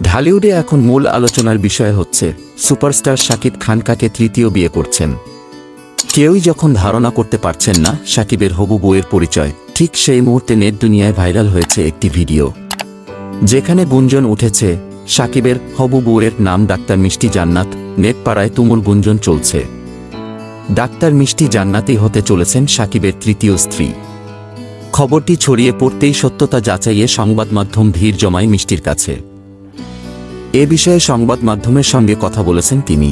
ঢালিউডে এখন মূল আলোচনার বিষয় হচ্ছে সুপারস্টার শাকিব খান কাকে তৃতীয় বিয়ে করছেন। কেউই যখন ধারণা করতে পারছেন না শাকিবের হবু বউয়ের পরিচয়, ঠিক সেই মুহূর্তে নেট দুনিয়ায় ভাইরাল হয়েছে একটি ভিডিও, যেখানে গুঞ্জন উঠেছে শাকিবের হবু বউয়ের নাম ডাক্তার মিষ্টি জান্নাত। নেট পাড়ায় তুমুল গুঞ্জন চলছে ডাক্তার মিষ্টি জান্নাতই হতে চলেছেন শাকিবের তৃতীয় স্ত্রী। খবরটি ছড়িয়ে পড়তেই সত্যতা যাচাইয়ে সংবাদ মাধ্যম ভিড় জমায় মিষ্টির কাছে। এ বিষয়ে সংবাদ মাধ্যমের সঙ্গে কথা বলেছেন তিনি।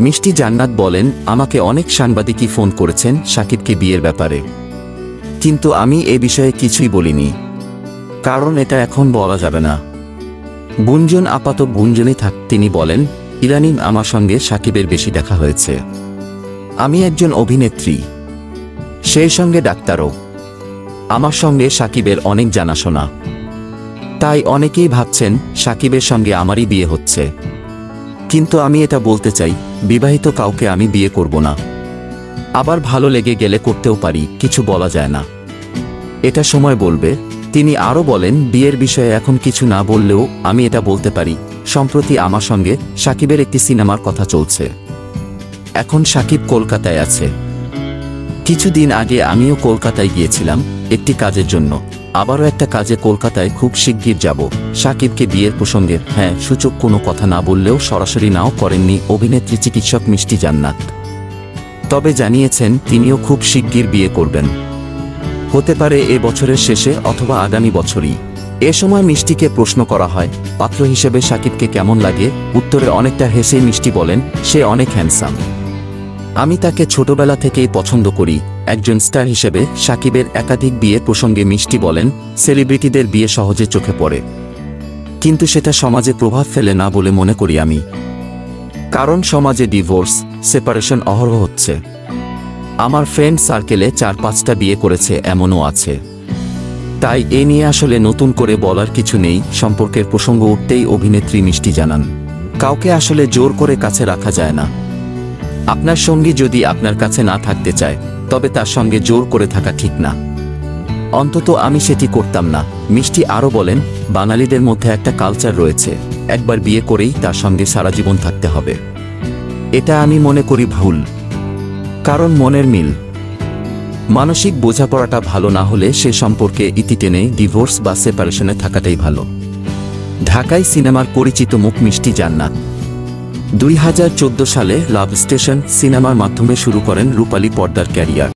মিষ্টি জান্নাত বলেন, আমাকে অনেক সাংবাদিকই ফোন করেছেন শাকিবকে বিয়ের ব্যাপারে, কিন্তু আমি এ বিষয়ে কিছুই বলিনি, কারণ এটা এখন বলা যাবে না। গুঞ্জন আপাতত গুঞ্জনই থাক। তিনি বলেন, ইদানিং আমার সঙ্গে শাকিবের বেশি দেখা হয়েছে। আমি একজন অভিনেত্রী, সেই সঙ্গে ডাক্তারও। আমার সঙ্গে শাকিবের অনেক জানাশোনা, তাই অনেকেই ভাবছেন শাকিবের সঙ্গে আমারই বিয়ে হচ্ছে। কিন্তু আমি এটা বলতে চাই, বিবাহিত কাউকে আমি বিয়ে করব না। আবার ভালো লেগে গেলে করতেও পারি, কিছু বলা যায় না, এটা সময় বলবে। তিনি আরও বলেন, বিয়ের বিষয়ে এখন কিছু না বললেও আমি এটা বলতে পারি, সম্প্রতি আমার সঙ্গে শাকিবের একটি সিনেমার কথা চলছে। এখন শাকিব কলকাতায় আছে। কিছুদিন আগে আমিও কলকাতায় গিয়েছিলাম একটি কাজের জন্য, আবারও একটা কাজে কলকাতায় খুব শিগগির যাব। শাকিবকে বিয়ের প্রসঙ্গে হ্যাঁ সূচক কোনো কথা না বললেও সরাসরি নাও করেননি অভিনেত্রী চিকিৎসক মিষ্টি জান্নাত। তবে জানিয়েছেন তিনিও খুব শিগগির বিয়ে করবেন, হতে পারে এ বছরের শেষে অথবা আগামী বছরই। এ সময় মিষ্টিকে প্রশ্ন করা হয় পাত্র হিসেবে শাকিবকে কেমন লাগে। উত্তরে অনেকটা হেসেই মিষ্টি বলেন, সে অনেক হ্যান্ডসাম, আমি তাকে ছোটবেলা থেকেই পছন্দ করি। একজন স্টার হিসেবে শাকিবের একাধিক বিয়ে প্রসঙ্গে মিষ্টি বলেন, সেলিব্রিটিদের বিয়ে সহজে চোখে পড়ে, কিন্তু সেটা সমাজে প্রভাব ফেলে না বলে মনে করি আমি, কারণ সমাজে ডিভোর্স, সেপারেশন অহরহ হচ্ছে। আমার ফ্রেন্ড সার্কেলে 4-5টা বিয়ে করেছে এমনও আছে, তাই এ নিয়ে আসলে নতুন করে বলার কিছু নেই। সম্পর্কের প্রসঙ্গ উঠতেই অভিনেত্রী মিষ্টি জানান, কাউকে আসলে জোর করে কাছে রাখা যায় না। আপনার সঙ্গী যদি আপনার কাছে না থাকতে চায়, তবে তার সঙ্গে জোর করে থাকা ঠিক না, অন্তত আমি সেটি করতাম না। মিষ্টি আরও বলেন, বাঙালিদের মধ্যে একটা কালচার রয়েছে, একবার বিয়ে করেই তার সঙ্গে সারা জীবন থাকতে হবে। এটা আমি মনে করি ভুল, কারণ মনের মিল, মানসিক বোঝাপড়াটা ভালো না হলে সে সম্পর্কে ইতি টেনে ডিভোর্স বা সেপারেশনে থাকাটাই ভালো। ঢাকায় সিনেমার পরিচিত মুখ মিষ্টি জান্নাত 2014 সালে লাভ স্টেশন সিনেমার মাধ্যমে শুরু করেন রূপালী পর্দার ক্যারিয়ার।